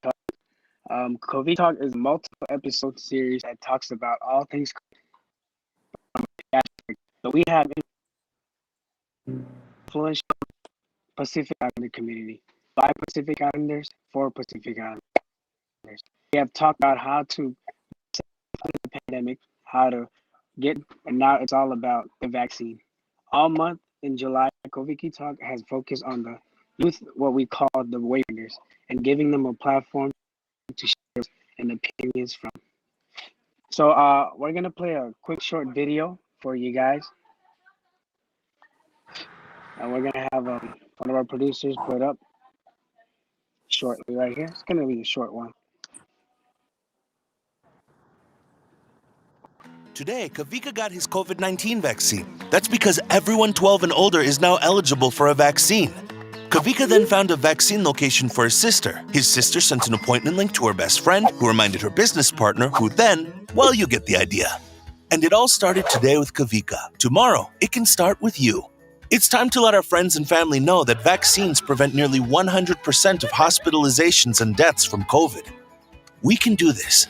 Talk. Koviki Talk is a multiple episode series that talks about all things. So we have influential Pacific Islander community, 5 Pacific Islanders, 4 Pacific Islanders. We have talked about how to the pandemic, how to get, and now it's all about the vaccine. All month in July, Koviki Talk has focused on the youth, what we call the Wayfinders, and giving them a platform to share and opinions from. So we're gonna play a quick short video for you guys, and we're gonna have one of our producers put up shortly right here. It's gonna be a short one. Today, Kavika got his COVID-19 vaccine. That's because everyone 12 and older is now eligible for a vaccine. Kavika then found a vaccine location for his sister. His sister sent an appointment link to her best friend, who reminded her business partner, who then, well, you get the idea. And it all started today with Kavika. Tomorrow, it can start with you. It's time to let our friends and family know that vaccines prevent nearly 100% of hospitalizations and deaths from COVID. We can do this.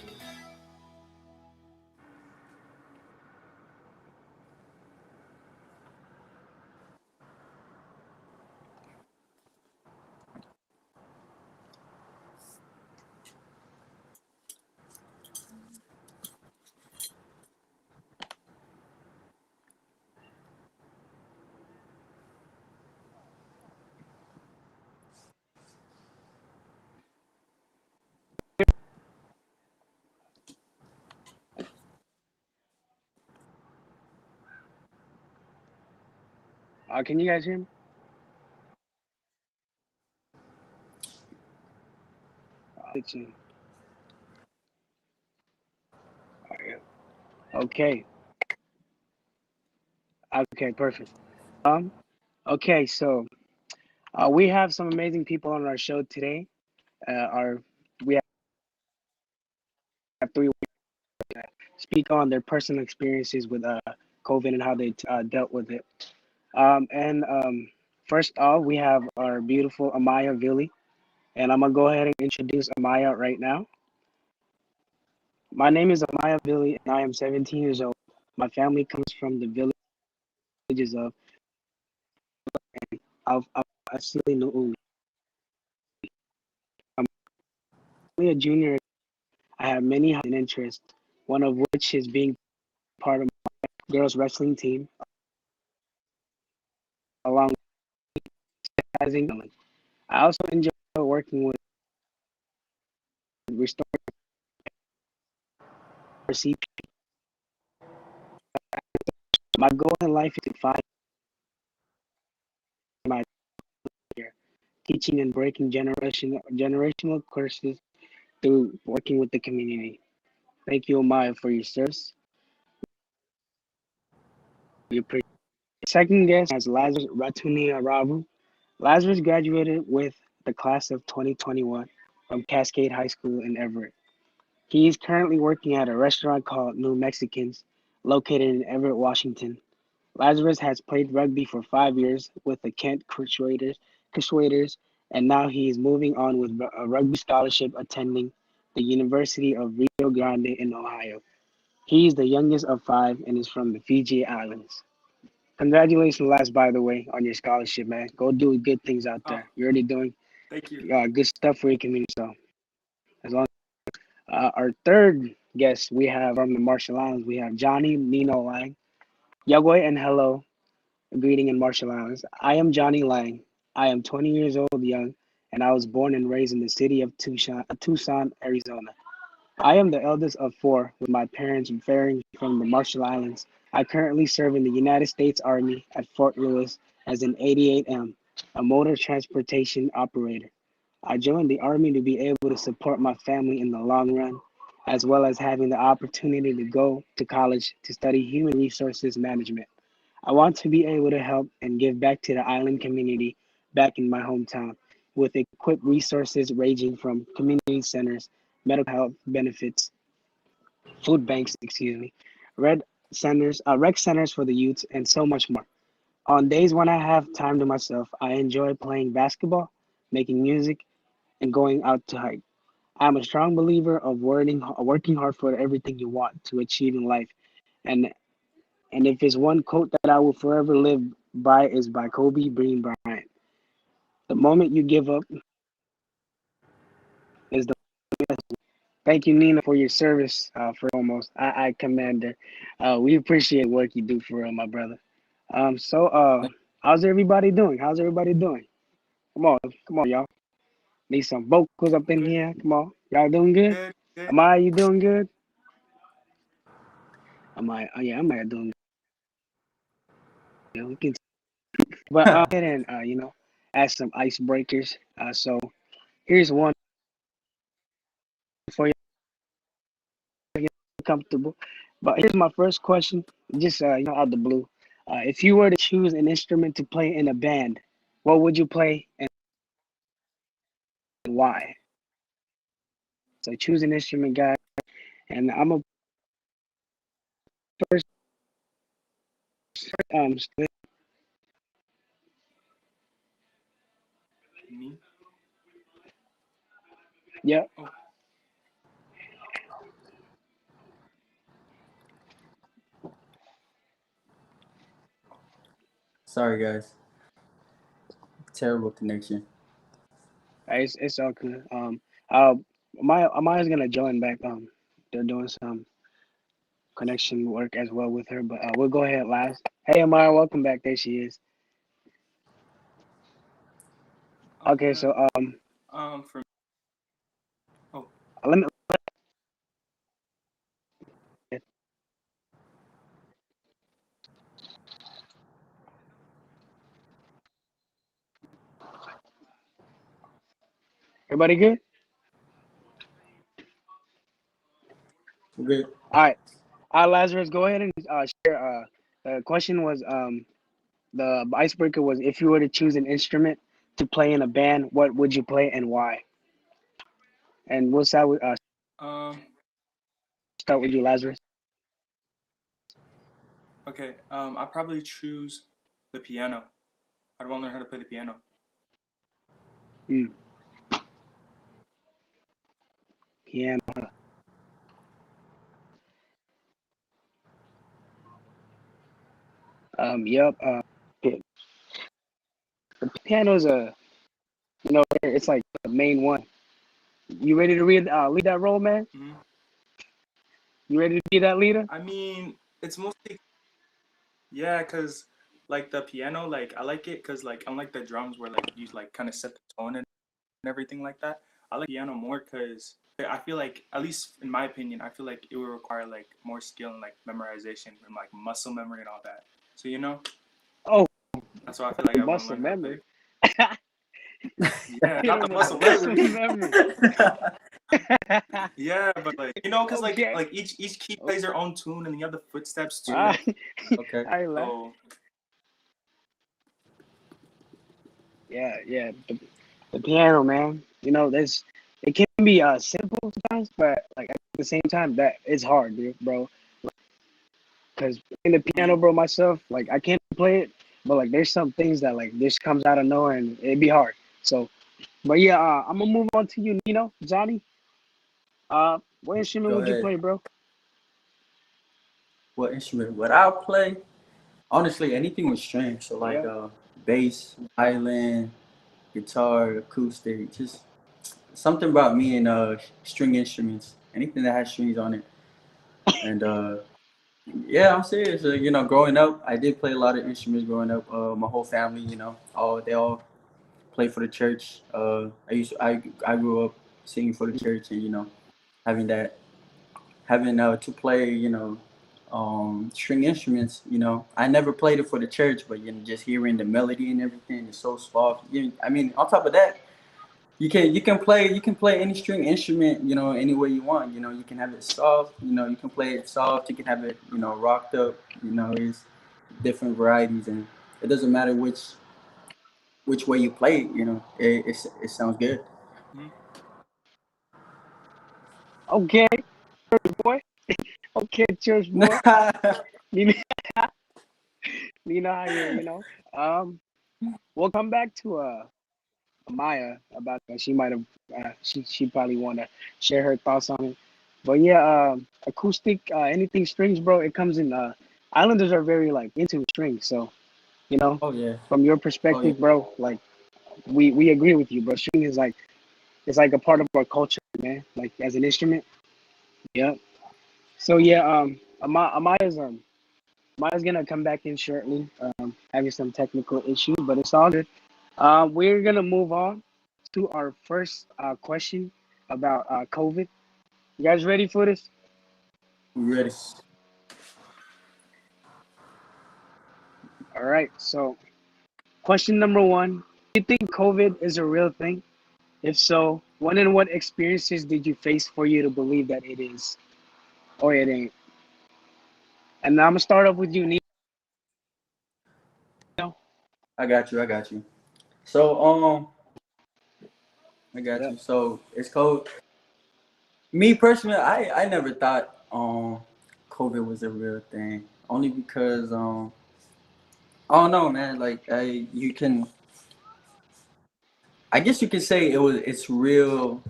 Can you guys hear me? It's, okay. Okay. Perfect. Um. Okay. So we have some amazing people on our show today. Our we have three speak on their personal experiences with COVID and how they dealt with it. First off, we have our beautiful Amaya Villi, and I'm gonna go ahead and introduce Amaya right now. My name is Amaya Villi, and I am 17 years old. My family comes from the villages of Asili Nu'uli. I'm only a junior. I have many hobbies and interests, one of which is being part of my girls wrestling team, along with advertising. I also enjoy working with Restore CP. My goal in life is to find my career, teaching and breaking generational curses through working with the community. Thank you, Amaya, for your service. We appreciate it. Second guest is Lazarus Ratuni Arabu. Lazarus graduated with the class of 2021 from Cascade High School in Everett. He is currently working at a restaurant called New Mexicans, located in Everett, Washington. Lazarus has played rugby for 5 years with the Kent Crusaders, and now he is moving on with a rugby scholarship attending the University of Rio Grande in Ohio. He is the youngest of five and is from the Fiji Islands. Congratulations, Laz, by the way, on your scholarship, man. Go do good things out Oh, there. You're already doing thank you. good stuff for your community. So, as long our third guest we have from the Marshall Islands, we have Johnny Nino Lang. Yagoi and hello, greeting in Marshall Islands. I am Johnny Lang. I am 20 years old, young, and I was born and raised in the city of Tucson, Arizona. I am the eldest of four, with my parents varying from the Marshall Islands. I currently serve in the United States Army at Fort Lewis as an 88M, a motor transportation operator. I joined the Army to be able to support my family in the long run, as well as having the opportunity to go to college to study human resources management. I want to be able to help and give back to the island community back in my hometown with equipped resources ranging from community centers, medical health benefits, food banks, excuse me, rec centers for the youth, and so much more. On days when I have time to myself, I enjoy playing basketball, making music, and going out to hike. I'm a strong believer of working hard for everything you want to achieve in life. And and if it's one quote that I will forever live by is by Kobe Bryant. The moment you give up is the thank you, Nina, for your service. For almost, I commend her. We appreciate work you do for real, my brother. How's everybody doing? How's everybody doing? Come on, y'all. Need some vocals up in Good, here. Come on, y'all doing good? good, good. Amaya, you doing good? Amaya doing good. We can, but and add some icebreakers. So here's one for you to get comfortable. But here's my first question, just out the blue. If you were to choose an instrument to play in a band, what would you play and why? So choose an instrument, guys. And I'm a first. Um, Me? yeah. Oh, Sorry, guys. Terrible connection. It's all good. Uh, Amaya's gonna join back. They're doing some connection work as well with her, but we'll go ahead last. Hey, Amaya, welcome back. There she is. Okay, okay. so For oh, let me. Everybody good? We're good. All right. Lazarus, go ahead and share. The question was the icebreaker was if you were to choose an instrument to play in a band, what would you play and why? And we'll um, start with you, Lazarus. okay. I probably choose the piano. I'd want to learn how to play the piano. Mm, piano. Yep. Pi- the piano's it's like the main one. You ready to lead that role, man? Hmm. You ready to be that leader? I mean, it's mostly yeah, cause like the piano, like I like it, cause like unlike the drums where like you like kind of set the tone and everything like that, I like piano more, cause I feel like at least in my opinion, I feel like it would require like more skill and like memorization and like muscle memory and all that. So Oh, that's why I feel like I want to muscle learn how to play. memory. Yeah, Hit not him the with the muscle muscle memory. memory. Yeah, but like cause Okay. like each key Oh, plays their own tune, and then you have the footsteps all too. right. Okay. All right, lad. So Yeah. The piano, man. This it can be simple sometimes, but like at the same time, that it's hard, dude, bro. Because in the piano, mhm. bro, myself, like I can't play it, but like there's some things that like this comes out of nowhere and it'd be hard. So, but yeah, I'm gonna move on to you, Nino, Johnny. What instrument Go would you ahead. play, bro? What instrument would I play? Honestly, anything with strings. So like Yeah. bass, violin, guitar, acoustic. Just something about me and string instruments. Anything that has strings on it. And yeah, I'm serious. Growing up, I did play a lot of instruments growing up. My whole family, all they all play for the church. I grew up singing for the church, and having that having to play, string instruments. I never played it for the church, but just hearing the melody and everything is so soft. I mean, on top of that, you can play any string instrument, any way you want. You can have it soft. You can play it soft. You can have it, rocked up. It's different varieties, and it doesn't matter which way you play it. It sounds good. Mhm. Okay, boy. Okay, church boy. Nino, Nino out here. Um, we'll come back to Amaya about that. She might have she probably want to share her thoughts on it. But yeah, acoustic, anything strings, bro. It comes in. Islanders are very like into strings, so you know, Oh yeah. from your Oh yeah. perspective, bro, like we agree with you, bro. String is like it's like a part of our culture, man. Like as an instrument. Yeah. So yeah, Amaya's gonna come back in shortly. Having some technical issues, but it's all good. We're gonna move on to our first question about COVID. You guys ready for this? We ready. All right. So, question number one: do you think COVID is a real thing? If so, when and what experiences did you face for you to believe that it is or it ain't? And I'm gonna start off with you, Nino. I got you. I got you. So I got Yep. you. So it's cold. Me personally, I never thought COVID was a real thing. Only because I don't know, man. Like you can, I guess you could say it's real.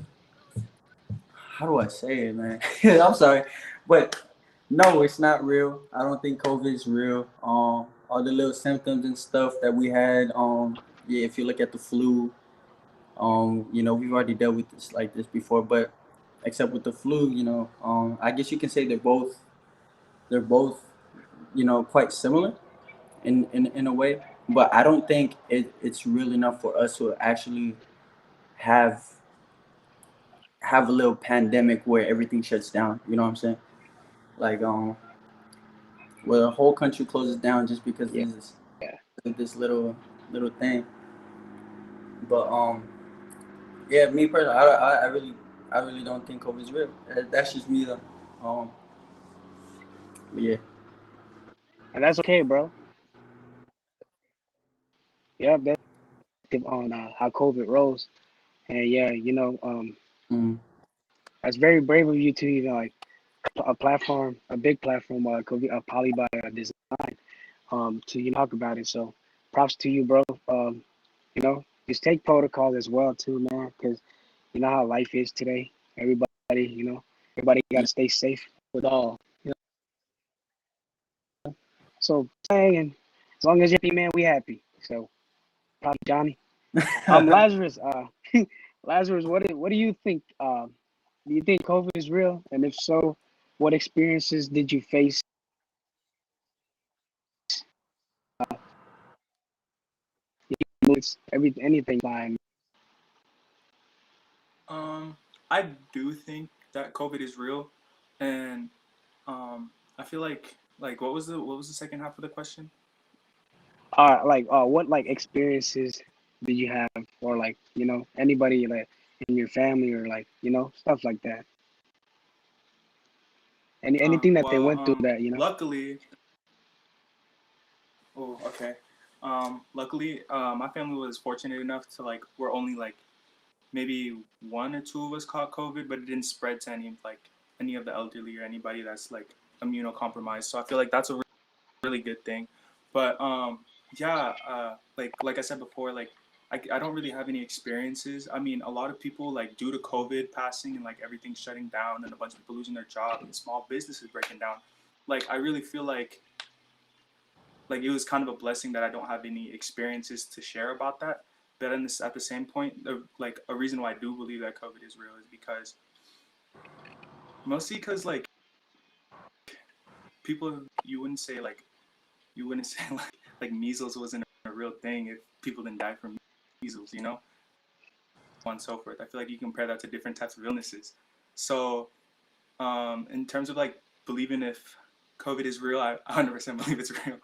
How do I say it, man? I'm sorry, but no, it's not real. I don't think COVID is real. All the little symptoms and stuff that we had. Yeah, if you look at the flu, we've already dealt with this like this before, but except with the flu, I guess you can say they're both, quite similar in a way. But I don't think it's real enough for us to actually have have a little pandemic where everything shuts down. You know what I'm saying? Like where the whole country closes down just because Yeah. of this little thing. But yeah, me personally, I really don't think COVID's real. That's just me though. Um, but yeah. And that's okay, bro. Yep. That's on how COVID rolls. And yeah, Mm. that's very brave of you to even like a platform, a big platform, probably by design, to talk about it. So, props to you, bro. Just take protocols as well too, man, because you know how life is today. Everybody got to stay safe with all. So, saying, as long as you're happy, man, we happy. So, probably Johnny. Lazarus. Lazarus, what do you think? Do you think COVID is real? And if so, what experiences did you face? Anything by Um, I do think that COVID is real, and I feel like what was the second half of the question? what like experiences did you have, or like anybody like in your family, or like stuff like that. Anything that they Well, went through that luckily, oh, okay. Luckily, my family was fortunate enough to like we're only like maybe one or two of us caught COVID, but it didn't spread to any of the elderly or anybody that's like immunocompromised. So I feel like that's a really good thing. But yeah, like I said before, like I don't really have any experiences. I mean, a lot of people like due to COVID passing and like everything shutting down and a bunch of people losing their job and small businesses breaking down. Like I really feel like it was kind of a blessing that I don't have any experiences to share about that. But at the same point, like a reason why I do believe that COVID is real is because mostly because like people you wouldn't say like measles wasn't a real thing if people didn't die from measles, so on and so forth. I feel like you compare that to different types of illnesses. So in terms of like believing if COVID is real, I 100% believe it's real.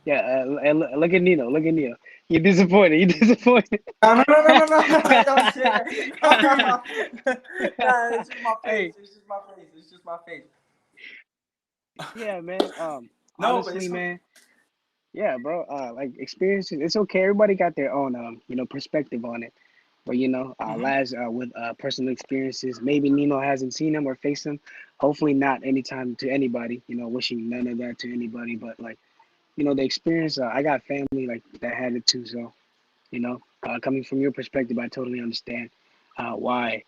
Yeah, and look at Nino. Look at Nino. You disappointed. You disappointed. No, no, no, no, no, no, don't say that. Nah, it's just my face. Hey, It's just my face. It's just my face. yeah, man. No, but Honestly, it's not. man. Yeah, bro. Like experiences. It's okay. Everybody got their own perspective on it. But Mm-hmm. Laz, with personal experiences, maybe Nino hasn't seen them or faced them. Hopefully not anytime to anybody. Wishing none of that to anybody. But like, the experience. I got family like that had it too, so coming from your perspective, I totally understand why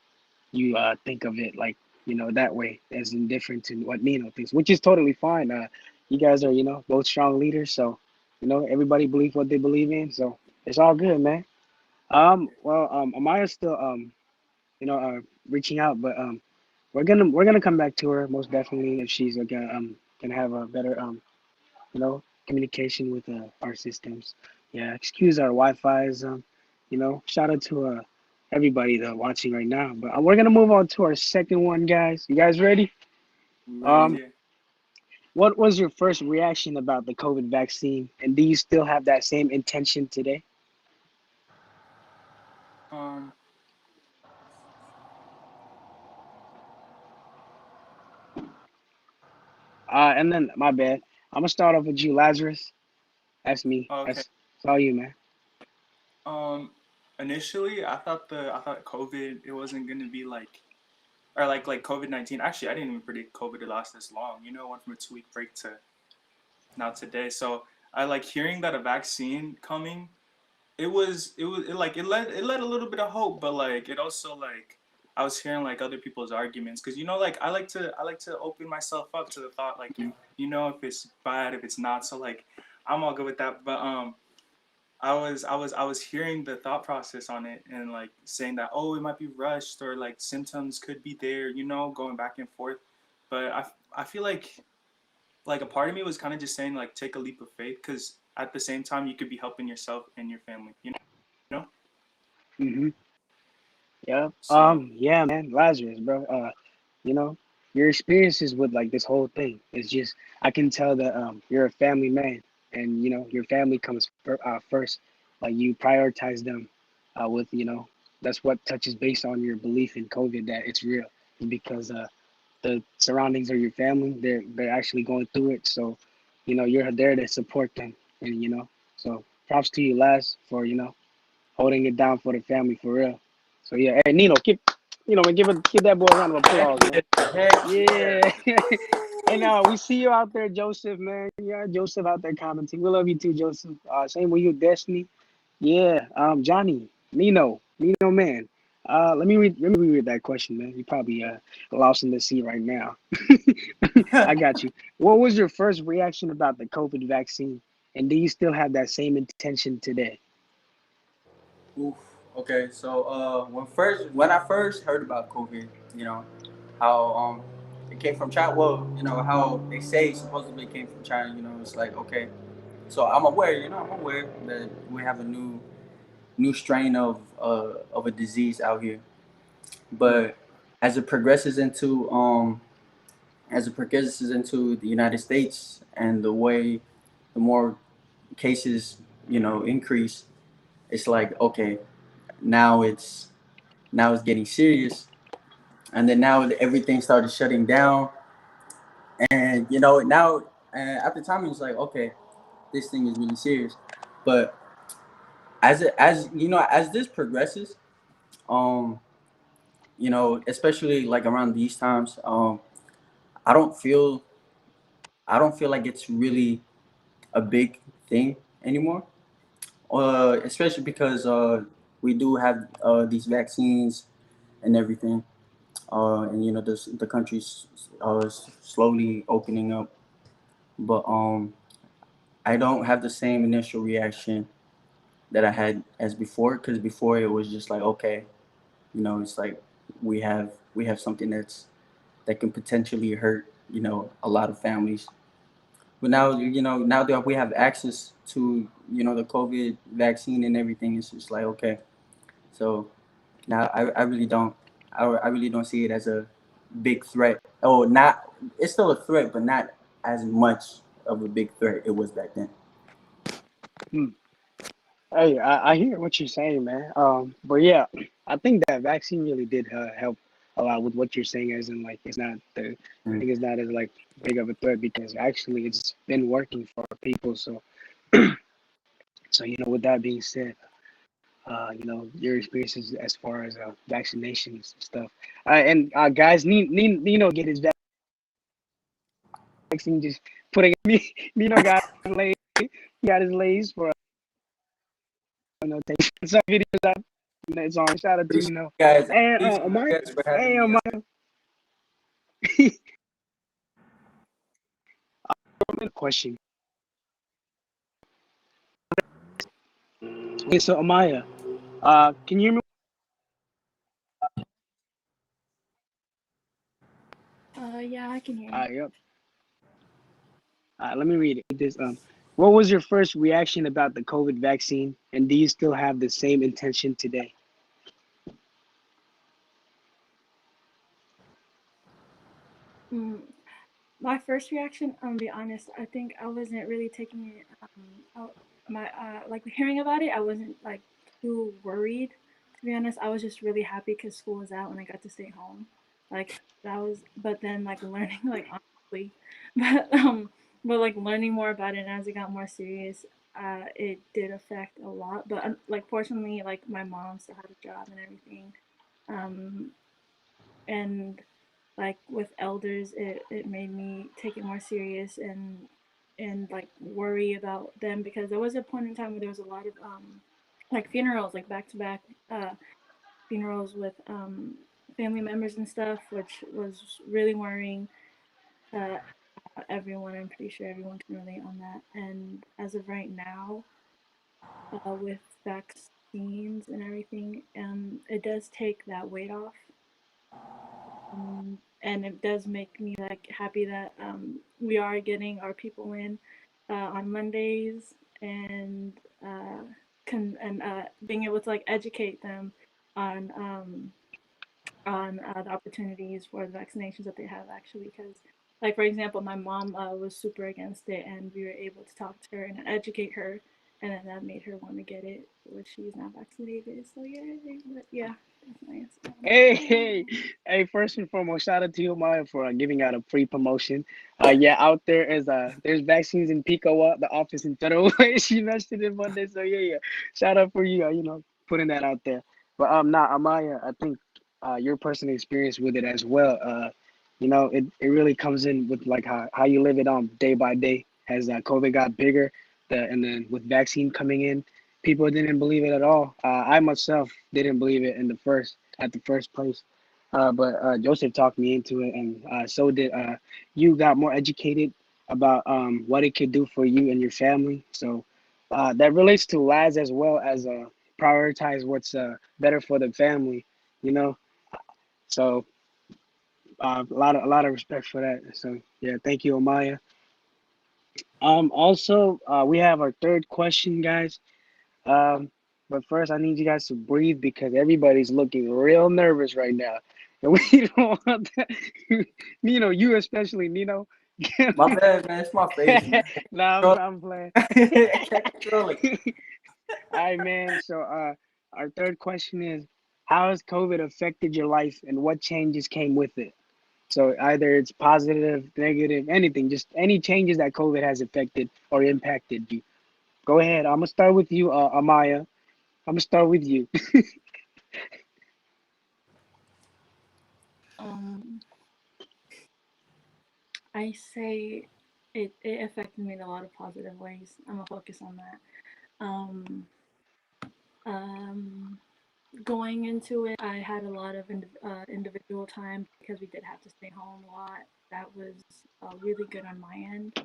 you think of it like that way, as indifferent to what Nino thinks, which is totally fine. You guys are both strong leaders, so everybody believes what they believe in, so it's all good, man. Well, Amaya's still you know uh, reaching out, but we're gonna come back to her most definitely if she's gonna have a better communication with our systems. Yeah, excuse our Wi-Fi's. Shout out to everybody that watching right now. But we're gonna move on to our second one, guys. You guys ready? Ready? Um, what was your first reaction about the COVID vaccine, and do you still have that same intention today? Um, And then my bad. I'm gonna start off with you, Lazarus. That's me. okay. That's all you, man. Um, Initially, I thought COVID it wasn't gonna be like or like COVID-19. Actually, I didn't even predict COVID to last this long. You know, it went from a 2 week break to now today. So I like hearing that a vaccine coming. It led a little bit of hope, but like it also like I was hearing like other people's arguments because like I like to open myself up to the thought like if it's bad if it's not so like I'm all good with that, but I was hearing the thought process on it and like saying that oh it might be rushed or like symptoms could be there, going back and forth. But I feel like a part of me was kind of just saying like take a leap of faith because at the same time you could be helping yourself and your family, know. Hmm. Yeah. So Yeah, man, Lazarus, bro. You know, your experiences with like this whole thing is just I can tell that you're a family man, and your family comes first. Like you prioritize them with that's what touches based on your belief in COVID that it's real, because the surroundings of your family they're actually going through it. So you're there to support them, and so props to you, Laz, for holding it down for the family for real. So yeah, hey Nino, man, give that boy a round of Heck applause, man. yeah, heck yeah. Yeah. And we see you out there, Joseph, man. Yeah, Joseph out there commenting. We love you too, Joseph. Same with you, Destiny. Yeah, Johnny, Nino, man. Let me read that question, man. You probably lost in the sea right now. I got you. What was your first reaction about the COVID vaccine, and do you still have that same intention today? Oof. Okay, so when I first heard about COVID, how it came from China. Well, how they say it supposedly came from China. It's like okay, so I'm aware. I'm aware that we have a new strain of a disease out here. Mm, But as it progresses into the United States and the more cases increase, it's like okay, now it's now it's getting serious, and then now everything started shutting down, and now at the time it was like okay, this thing is really serious, but as this progresses, um especially like around these times, I don't feel I don't feel like it's really a big thing anymore. Especially because we do have these vaccines and everything, and the country's slowly opening up. But I don't have the same initial reaction that I had as before, because before it was just like okay, it's like we have something that can potentially hurt a lot of families. But now that we have access to the COVID vaccine and everything, it's just like okay. So now I really don't see it as a big threat. Oh, not it's still a threat, but not as much of a big threat it was back then. mm. Hey, I hear what you're saying, man. But yeah, I think that vaccine really did help a lot with what you're saying, as in like it's not the I Mm. think it's not as like big of a threat because actually it's been working for people. So with that being said, your experiences as far as vaccinations and stuff, and guys, Nino get his vaccine just putting me, Nino got late. he got his lace for taking some videos up. It's on. Shout out to Appreciate you. you guys. And Appreciate am I? you guys for having Hey, me am on. I? Question. Okay, so Amaya, can you hear me? Yeah, I can hear you. Yep. Let me read it. This what was your first reaction about the COVID vaccine, and do you still have the same intention today? Mm, my first reaction, to be honest, I think I wasn't really taking it. My like hearing about it, I wasn't like too worried. To be honest, I was just really happy because school was out and I got to stay home. Like that was, but then like learning, like honestly, but like learning more about it and as it got more serious, it did affect a lot. But like fortunately, like my mom still had a job and everything. Um, and like with elders it made me take it more serious and like worry about them because there was a point in time where there was a lot of like funerals like back to back funerals with family members and stuff which was really worrying to everyone. I'm pretty sure everyone can relate on that. And as of right now, with vaccines and everything, it does take that weight off. And it does make me like happy that we are getting our people in on Mondays and being able to like educate them on the opportunities for the vaccinations that they have actually because like for example my mom was super against it and we were able to talk to her and educate her and then that made her want to get it which she's not vaccinated so yeah but yeah that's my answer on Hey, that. hey, hey! First and foremost, shout out to you, Maya, for giving out a free promotion. Yeah, out there is there's vaccines in Picowa, the office in Federal Way. She mentioned it Monday, so yeah, yeah. Shout out for you, putting that out there. But nah, Amaya, I think your personal experience with it as well. It really comes in with like how you live it on day by day. As COVID got bigger, and then with vaccine coming in, people didn't believe it at all. I myself didn't believe it at the first place. But Joseph talked me into it, and so did you. Got more educated about what it could do for you and your family. So that relates to lads as well as prioritize what's better for the family. You know, so a lot of respect for that. So yeah, thank you, Amaya. Also, we have our third question, guys. Um, but first, I need you guys to breathe because everybody's looking real nervous right now, and we don't want that. Nino, you especially, Nino. My bad, man. It's my face, man. Nah, I I'm playing. can't control it. All right, man. So, our third question is, how has COVID affected your life, and what changes came with it? So either it's positive, negative, anything, just any changes that COVID has affected or impacted you. Go ahead. I'm gonna start with you, Amaya. I'm gonna start with you. um I say it affected me in a lot of positive ways. I'm gonna focus on that. Um, um, Going into it, I had a lot of individual time because we did have to stay home a lot. That was really good on my end.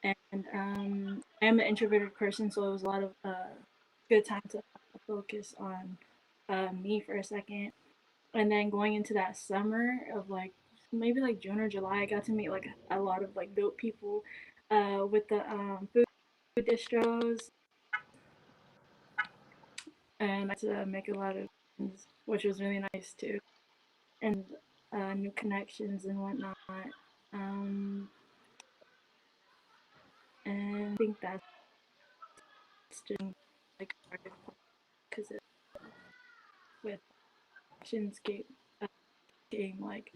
And I am an introverted person, so it was a lot of good time to focus on me for a second. And then going into that summer of like maybe like June or July, I got to meet like a lot of like dope people with the food distros, and I got to make a lot of friends, which was really nice too, and new connections and whatnot. Um, and I think that's just like a hard part because with actions uh, game like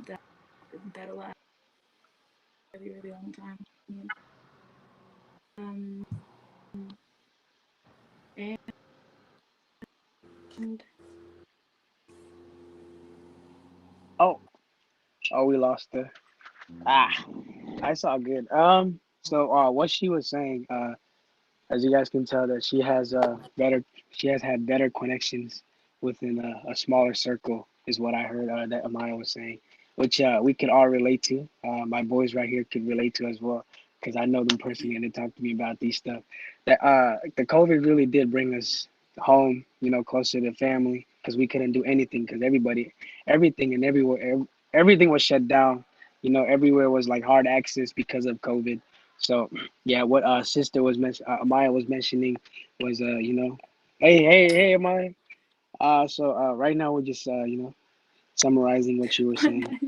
that that'll last a really really long time. Um, and Oh, oh, we lost the. Ah. I saw good. So what she was saying, as you guys can tell, that she has had better connections within a smaller circle, is what I heard that Amaya was saying, which we could all relate to. My boys right here could relate to as well, because I know them personally and they talk to me about these stuff. That the COVID really did bring us home, closer to family, because we couldn't do anything, because everything and everywhere, everything was shut down. Everywhere was like hard access because of COVID. So yeah, what sister was Amaya was mentioning was hey Amaya. So right now we're just summarizing what you were My saying. bad.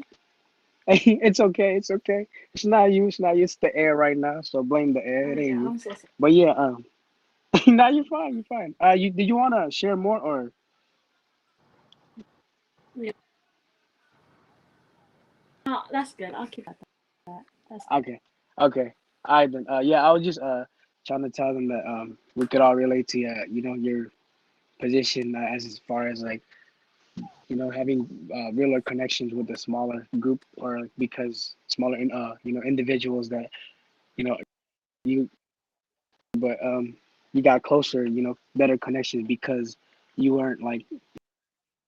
Hey, it's okay, it's okay. It's not you, it's the air right now. So blame the air. Oh It ain't yeah, you. I'm so sorry. But yeah, now you're fine, you're fine. You did you want to share more or Yeah. No, that's good. I'll keep that. That's good. okay, okay. All right then. Yeah, I was just trying to tell them that we could all relate to your position as far as like having realer connections with a smaller group or because smaller individuals that you know you but you got closer better connections because you weren't like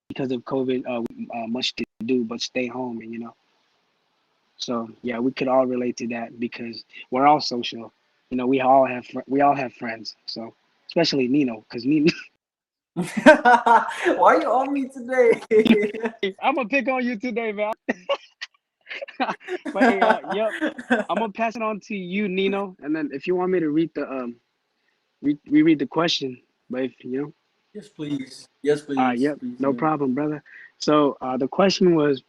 because of COVID much to do but stay home and so yeah we could all relate to that because we're all social. We all have friends, so especially Nino because Nino. Why are you on me today? I'm gonna pick on you today, man. But hey, yep, I'm gonna pass it on to you, Nino, and then if you want me to read the reread the question, but if Yes, please. Yes, please. yep, Please, no yeah. problem, brother. So the question was,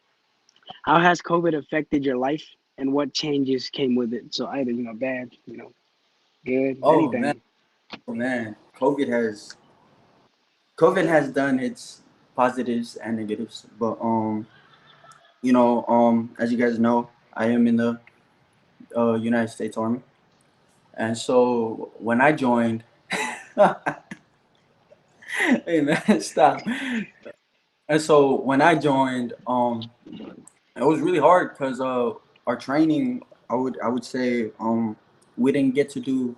how has COVID affected your life, and what changes came with it? So either bad, good, Oh man, anything. oh man. COVID has done its positives and negatives, but as you guys know, I am in the United States Army, and so when I joined, hey man, stop. And so when I joined, it was really hard because our training, I would say, we didn't get to do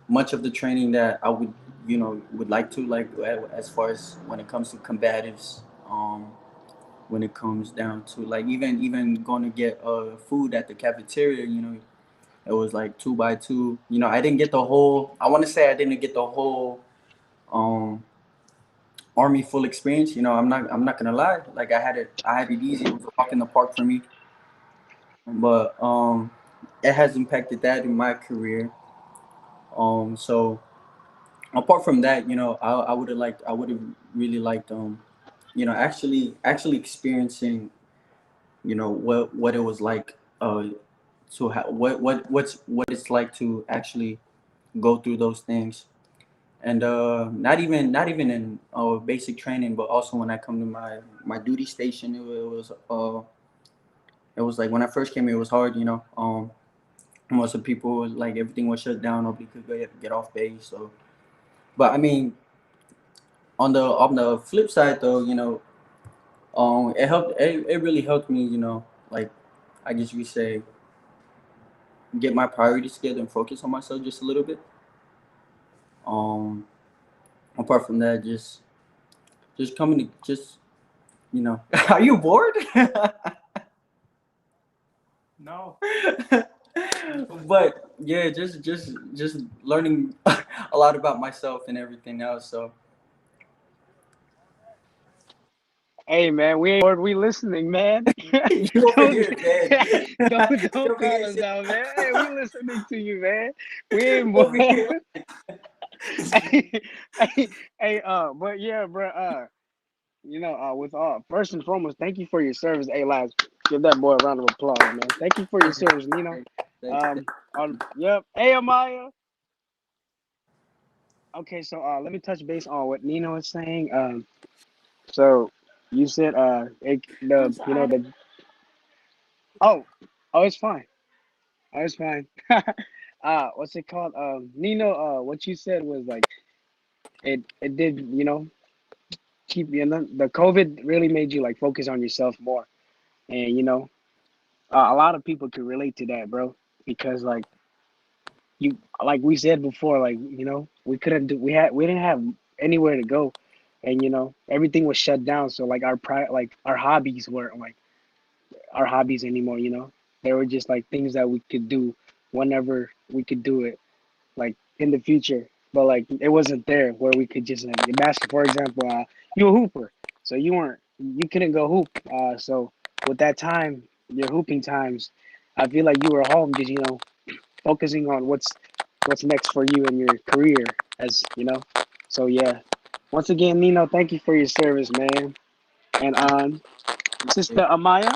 much of the training that I would like to, like as far as when it comes to combatives, when it comes down to like even going to get food at the cafeteria, it was like two by two. I didn't get the whole. I want to say I didn't get the whole um army full experience. I'm not gonna lie. Like I had it easy. It was a walk in the park for me. But it has impacted that in my career. So apart from that, I would have really liked actually experiencing what it was like to what it's like to actually go through those things. And not even in basic training, but also when I come to my duty station, it was like when I first came here, it was hard. Most of the people, like, everything was shut down, nobody could get off base. So, but I mean, on the flip side, though, it really helped me, like, I guess we say, get my priorities together and focus on myself just a little bit. um Apart from that, just coming to just are you bored? No, I'm just listening. But yeah, just learning a lot about myself and everything else. So Hey man, we ain't bored. We listening, man. you over don't, here, man. You don't over call here us sitting, out, man. Hey, we listening to you, man. We ain't you over bored. here. Hey, but yeah, bro. With first and foremost, thank you for your service. Hey, lads, give that boy a round of applause, man. Thank you for your Thank you. service, Nino. Thank you. Yep. Hey, Amaya. Okay, so let me touch base on what Nino was saying. So you said I'm sorry. the oh it's fine. Oh, it's fine. What's it called? Nino, what you said was like it did, keep the COVID really made you like focus on yourself more, and a lot of people can relate to that, bro. Because you, like we said before, we couldn't do, we didn't have anywhere to go, and everything was shut down. So like our hobbies weren't like our hobbies anymore. They were just like things that we could do whenever we could do it, like in the future. But like it wasn't there where we could just like basketball, for example. You a hooper, so you couldn't go hoop. So with that time, your hooping times, I feel like you were home just focusing on what's next for you in your career, as you know. So yeah, once again, Nino, thank you for your service, man. And Sister Amaya,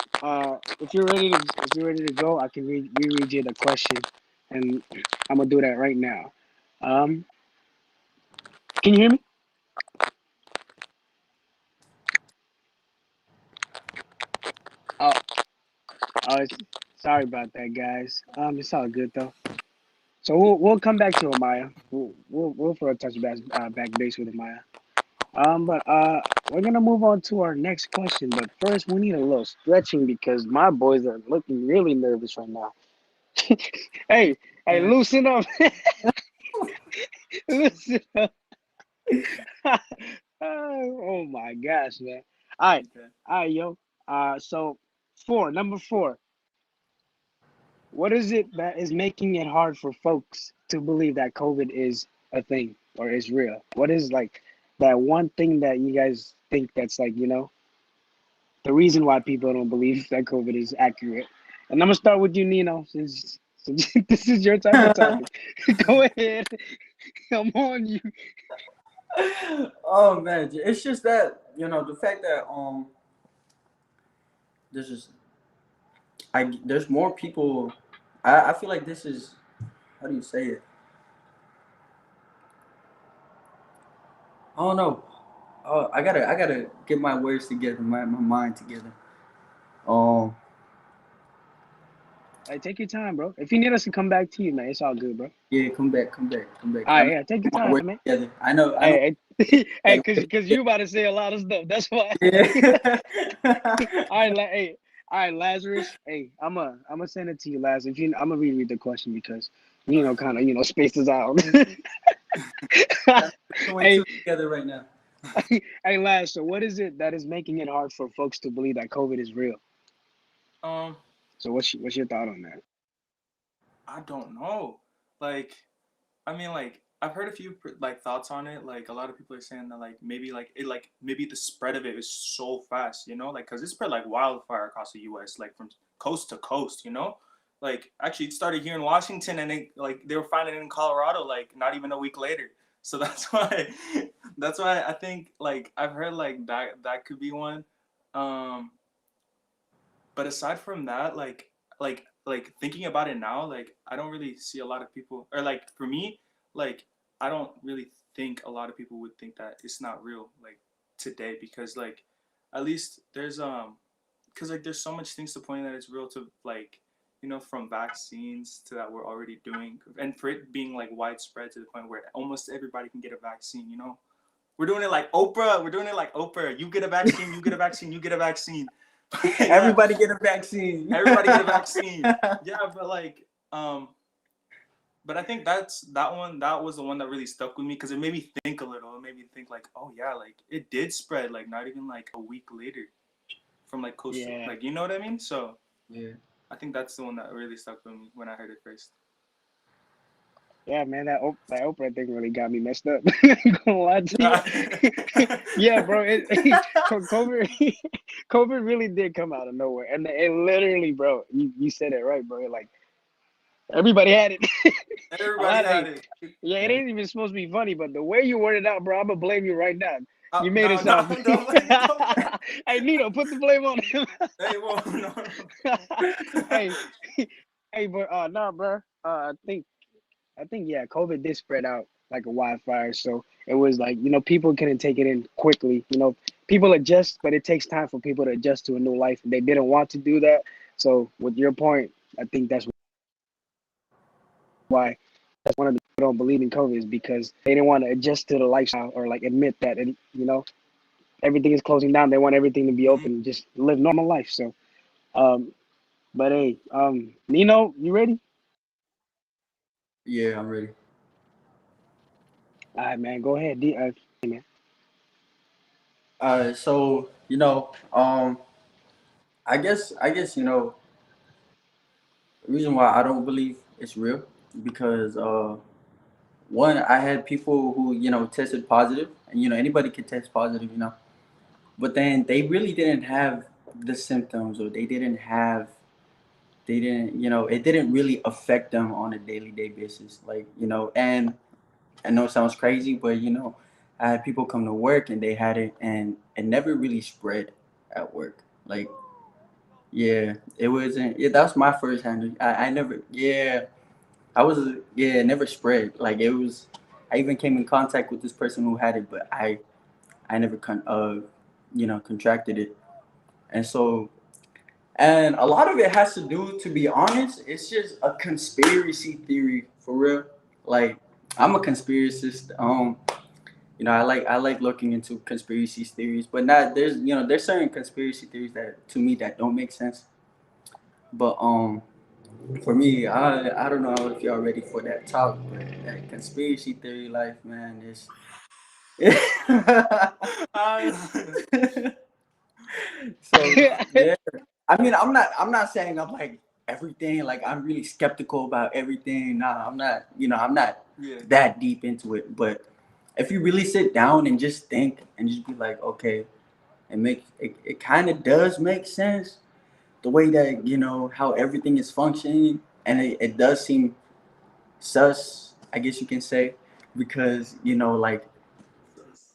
if you're ready to go, I can reread you the question, and I'm gonna do that right now. Um, can you hear me? Oh, sorry about that, guys. It's all good though. So we'll come back to Amaya. We'll throw a touch back base with Amaya. But we're gonna move on to our next question. But first, we need a little stretching because my boys are looking really nervous right now. Hey, hey, Yeah. loosen up, loosen up. Oh my gosh, man. Okay. All right, yo. So number four. What is it that is making it hard for folks to believe that COVID is a thing or is real? What is like that one thing that you guys think that's like, the reason why people don't believe that COVID is accurate? And I'm gonna start with you, Nino, since this is your type of topic. Go ahead. Come on, you. Oh man, it's just that the fact that there's just there's more people. I feel like this is, how do you say it? I don't know. Oh, I gotta get my words together, my mind together. Um, Hey, take your time, bro. If you need us to come back to you, man, it's all good, bro. yeah, come back, come back, come back. All I right, know, yeah, take your get my time, words man. together. I know. Hey, hey, hey, Like, cause you about to say a lot of stuff. That's why. yeah. All right, hey, all right, Lazarus. Hey, I'm gonna send it to you, Lazarus. If you, I'm gonna reread the question because kind of space is out. Put Hey, two together right now. hey, Laz. So, what is it that is making it hard for folks to believe that COVID is real? Um, So, what's your thought on that? I don't know. Like, I mean, like I've heard a few like thoughts on it. Like a lot of people are saying that like maybe the spread of it is so fast, like because it spread like wildfire across the U.S. like from coast to coast, Like actually, it started here in Washington, and they were finding it in Colorado like not even a week later. So that's why I think like I've heard like that could be one. Um, but aside from that, like thinking about it now, like I don't really see a lot of people, or like for me, like I don't really think a lot of people would think that it's not real like today, because like at least there's because like there's so much things to point that it's real, to like from vaccines to that we're already doing, and for it being like widespread to the point where almost everybody can get a vaccine. We're doing it like Oprah. We're doing it like Oprah. You get a vaccine. You get a vaccine. You get a vaccine. Yeah, Everybody get a vaccine. everybody get a vaccine. Yeah, but like, but I think that one. That was the one that really stuck with me because it made me think a little. It made me think like, oh yeah, like it did spread like not even like a week later from like coastal, Yeah, like you know what I mean. So Yeah. I think that's the one that really stuck with me when I heard it first. yeah, man. That Oprah thing really got me messed up. I ain't gonna lie to you. Yeah, bro. COVID, COVID really did come out of nowhere, and it literally, bro. You said it right, bro. Like everybody had it. A Everybody lot of, had hey, it. yeah, it ain't even supposed to be funny, but the way you worded out, bro, I'm gonna blame you right now. You made No, it no, sound. don't. Hey, Nino, put the blame on him. Hey, well, no, Hey, hey, but nah, bro. I think yeah, COVID did spread out like a wildfire. So it was like people couldn't take it in quickly. People adjust, but it takes time for people to adjust to a new life, and they didn't want to do that. So with your point, I think why that's one of the people don't believe in COVID is because they didn't want to adjust to the lifestyle or like admit that everything is closing down. They want everything to be Mhm. open, just live normal life. So um, But hey, Nino, you ready? Yeah, I'm ready. All right, man. Go ahead. Man. So I guess the reason why I don't believe it's real because one, I had people who tested positive, and anybody can test positive, but then they really didn't have the symptoms, or they didn't, it didn't really affect them on a daily day basis, like and I know it sounds crazy, but I had people come to work and they had it, and it never really spread at work. Like, yeah, it wasn't. Yeah, that's my first hand. I never. Yeah, I was. Yeah, it never spread. Like it was. I even came in contact with this person who had it, but I never contracted it, and so. And a lot of it has to do, to be honest, it's just a conspiracy theory for real. Like, I'm a conspiracist. I like looking into conspiracy theories, but not there's certain conspiracy theories that to me that don't make sense. But for me, I don't know if y'all ready for that talk, but that conspiracy theory life, man, is Ah, so yeah. I mean, I'm not saying I'm like everything, like I'm really skeptical about everything. Nah, I'm not. I'm not yeah. that deep into it, but if you really sit down and just think and just be like, okay, it kind of does make sense the way that how everything is functioning, and it does seem sus, I guess you can say, because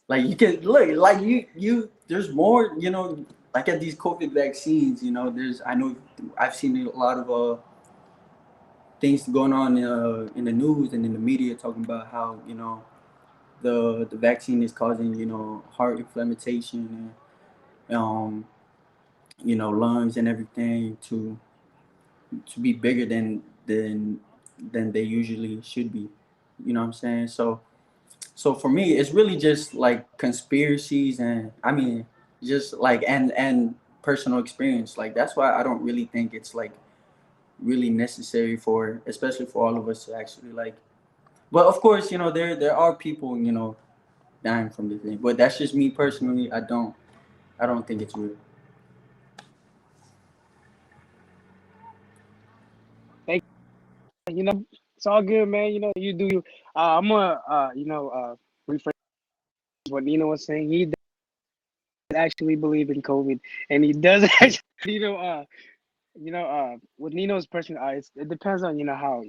like you can look, like you there's more, like at these COVID vaccines, there's I know I've seen a lot of things going on in the news and in the media talking about how the vaccine is causing heart inflammation and lungs and everything to be bigger than they usually should be. You know what I'm saying? So for me, it's really just like conspiracies, and I mean, just like and personal experience. Like that's why I don't really think it's like really necessary for, especially for all of us to actually like. But of course, there are people dying from the thing. But that's just me personally. I don't think it's real. Hey, it's all good, man. You do you. I'm gonna, rephrase what Nino was saying. He does actually believe in COVID, and he does actually, you know, uh, with Nino's personal eyes, it depends on how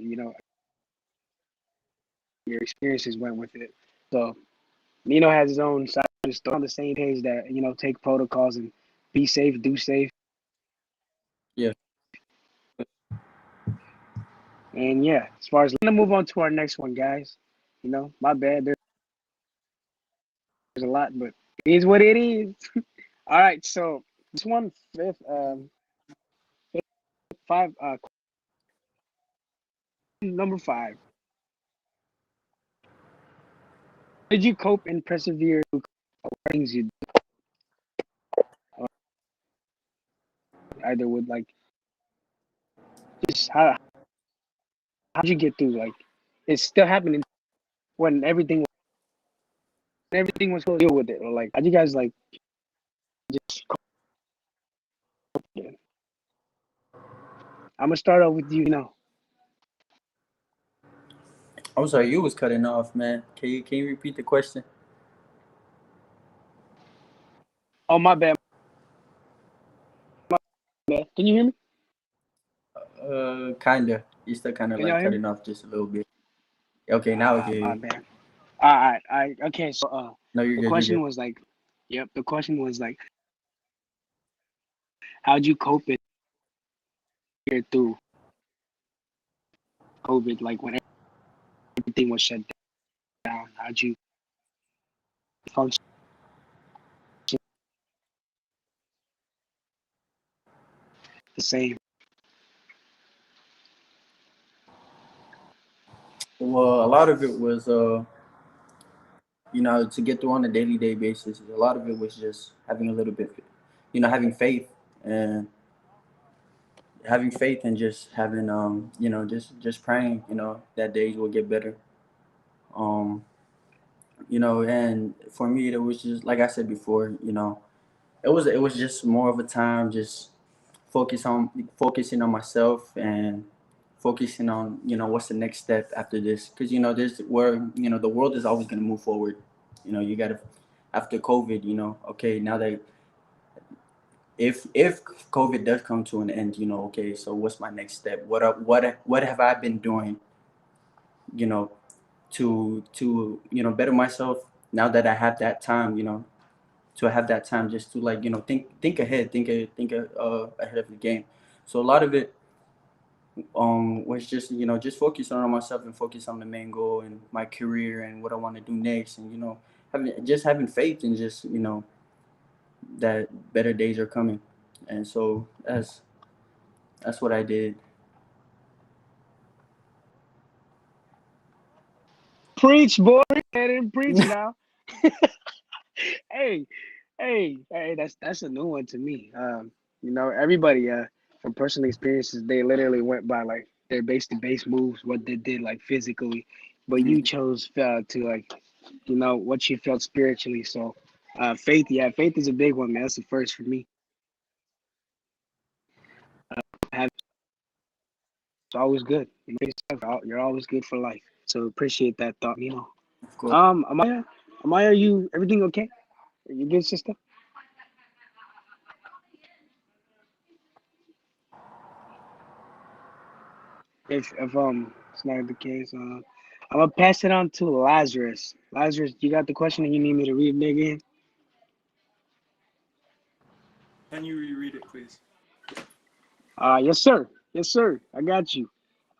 your experiences went with it. So Nino has his own side of the story on the same page that take protocols and be safe, do safe, Yeah. and yeah. As far as, gonna move on to our next one, guys. My bad. There's a lot, but it is what it is. All right, so this one, five, number five. Did you cope and persevere through things you either with like just how'd you get through like it's still happening when everything was supposed to deal with it or like how'd you guys like just cope with it? I'm gonna start off with you. I'm sorry, you was cutting off, man. Can you repeat the question? Oh my bad, man. Can you hear me? Kinda. You still kind of Can like y'all hear me? cutting off just a little bit. Okay, now I can hear My you. bad. All right. Okay, so No, you're the good. You're question good. was like, yep. The question was like, how'd you cope it here through COVID? Like when everything was shut down, how'd you function the same? Well, a lot of it was, to get through on a daily day basis. A lot of it was just having a little bit, having faith, and having faith and just having just praying, that days will get better. Um, and for me it was just like I said before, it was just more of a time just focusing on myself and focusing on what's the next step after this, because there's where the world is always going to move forward. You got to, after COVID, okay, now that if COVID does come to an end, okay, so what's my next step? What have I been doing, you know, to better myself now that I have that time, to have that time just to like think ahead, ahead of the game. So a lot of it was just just focusing on myself and focus on the main goal and my career and what I want to do next, and having faith and just that better days are coming. And so that's what I did. Preach, boy. Let him preach now. Hey, hey, that's a new one to me. Everybody from personal experiences, they literally went by like their base to base moves, what they did like physically, but you Mhm. chose to like what you felt spiritually. So faith, yeah, faith is a big one, man. That's the first for me. Have It's always good. You're always good for life. So appreciate that thought. Of course. Amaya, are you everything okay? Are you good, sister? If it's not the case, I'm gonna pass it on to Lazarus. Lazarus, you got the question and you need me to read it again? Can you reread it, please? Yes, sir. Yes, sir. I got you.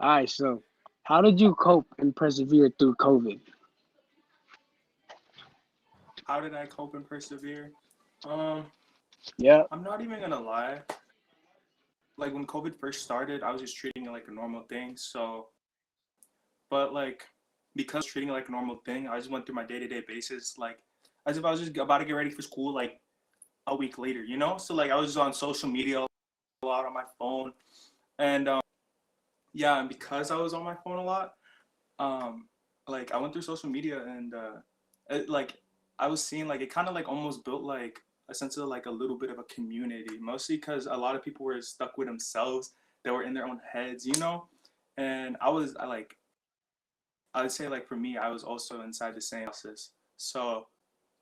All right. So, how did you cope and persevere through COVID? How did I cope and persevere? Um, Yeah. I'm not even gonna lie. Like when COVID first started, I was just treating it like a normal thing. But like because treating it like a normal thing, I just went through my day-to-day basis, like as if I was just about to get ready for school, like a week later, you know. So like I was just on social media a lot on my phone, and yeah, and because I was on my phone a lot, um, like I went through social media and like I was seeing like it kind of like almost built like a sense of like a little bit of a community, mostly because a lot of people were stuck with themselves. They were in their own heads, you know. And I would say like for me, I was also inside the same process. So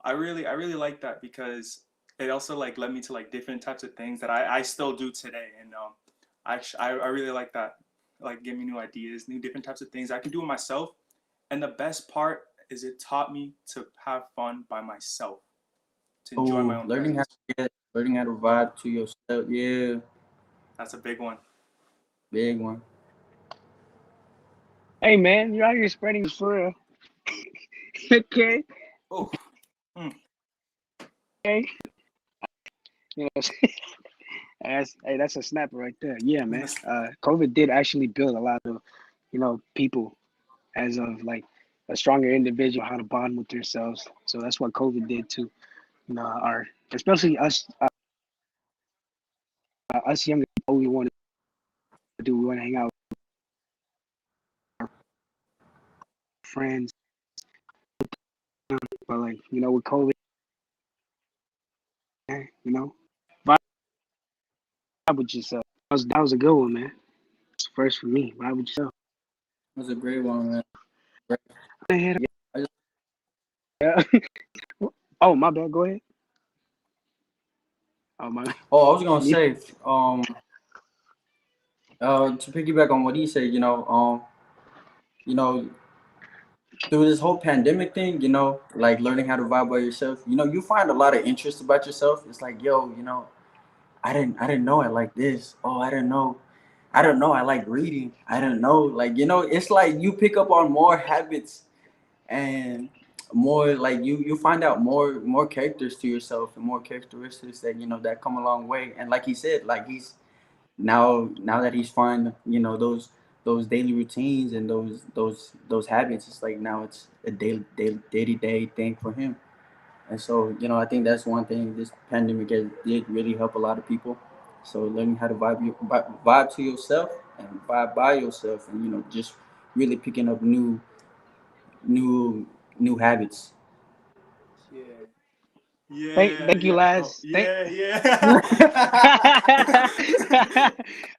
I really like that because it also like led me to like different types of things that I still do today. And I really like that, like give me new ideas, new different types of things I can do it myself. And the best part is it taught me to have fun by myself, to enjoy my Oh, own presence. learning how to vibe to yourself. Yeah, That's a big one. big one. Hey, man, you're out here spreading for real. Okay. Oh, mm, Okay. You know, that's a snapper right there. Yeah, man. COVID did actually build a lot of people as of like a stronger individual how to bond with themselves. So that's what COVID did too. Our especially us younger people, we want to do. We want to hang out with friends, but like with COVID, you know, vibe with yourself. That was a good one, man. It's first for me. Vibe with yourself. It was a great one, man. Great. Yeah. I just, Oh, my bad. Go ahead. Oh my. oh, I was gonna Yeah. say, to piggyback on what he said, you know, through this whole pandemic thing, like learning how to vibe by yourself, you find a lot of interest about yourself. It's like, yo, I didn't know I like this. Oh, I don't know I like reading. I don't know, like, it's like you pick up on more habits and more, like, you find out more characters to yourself and more characteristics that that come a long way. And like he said, like he's now that he's found those daily routines and those habits, it's like now it's a day-to-day thing for him. And so I think that's one thing this pandemic did really help a lot of people. So learning how to vibe to yourself and vibe by yourself, and just really picking up new new habits. Yeah. Thank you, Yeah. Oh, Laz. yeah,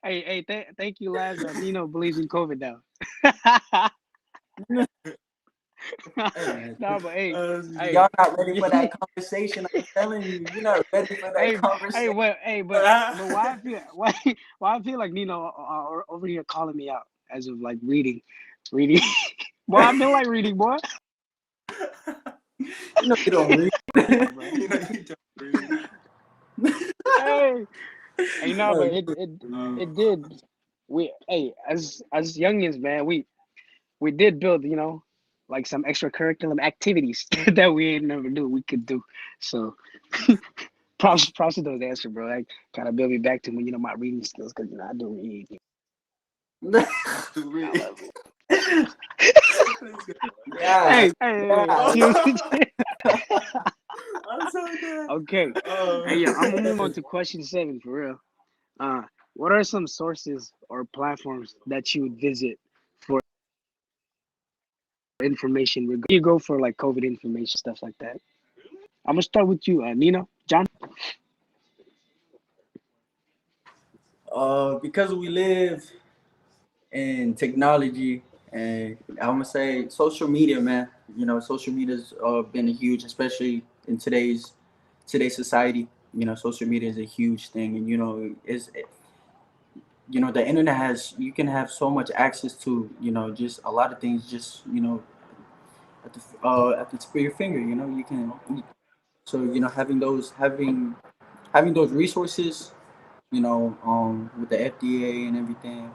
hey, yeah. thank you, Laz. Nino believes in COVID now. Hey man, No, but Shit. hey, y'all not ready for that conversation. I'm telling you, you're not ready for that hey, conversation. but why I feel like Nino are over here calling me out as of like reading. Boy, I feel like reading, boy. You don't read. Nah, bro. You know, you don't read. Hey, hey, no, but No, it Um, did. As youngins, man, we did build, like some extracurricular activities that we ain't never knew we could do. So props to those answers, bro. Like kind of build me back to me, my reading skills because I do read. to I read. love it. This guy. yeah, Hey, yeah. chill. Oh, I'm so dead. Okay. Hey, yeah, I'm gonna move on to question 7 for real. Uh, what are some sources or platforms that you would visit for information? You go for like COVID information stuff like that. I'm gonna start with you, Nina, John. Because we live in technology, and I'm gonna say social media, man. Social media's been a huge, especially in today's society. Social media is a huge thing, and is the internet has you can have so much access to just a lot of things, just at the tip of your finger. You can. So having those resources, with the FDA and everything,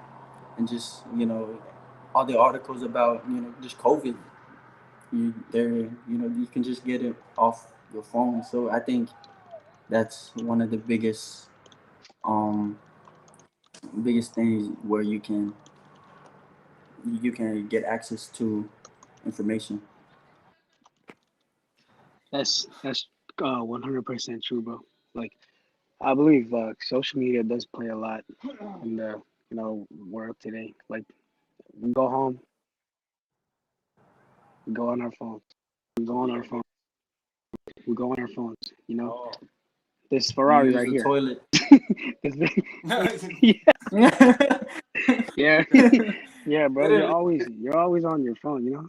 and just all the articles about just COVID. You can just get it off your phone. So I think that's one of the um biggest things where you can get access to information. That's 100% true, bro. Like I believe social media does play a lot in the world today. Like we go home, we go on our phones, we go on our phones, we go on our phones. This You Ferrari use right the here. toilet. This Literally. yeah, yeah, bro. You're Literally. always on your phone.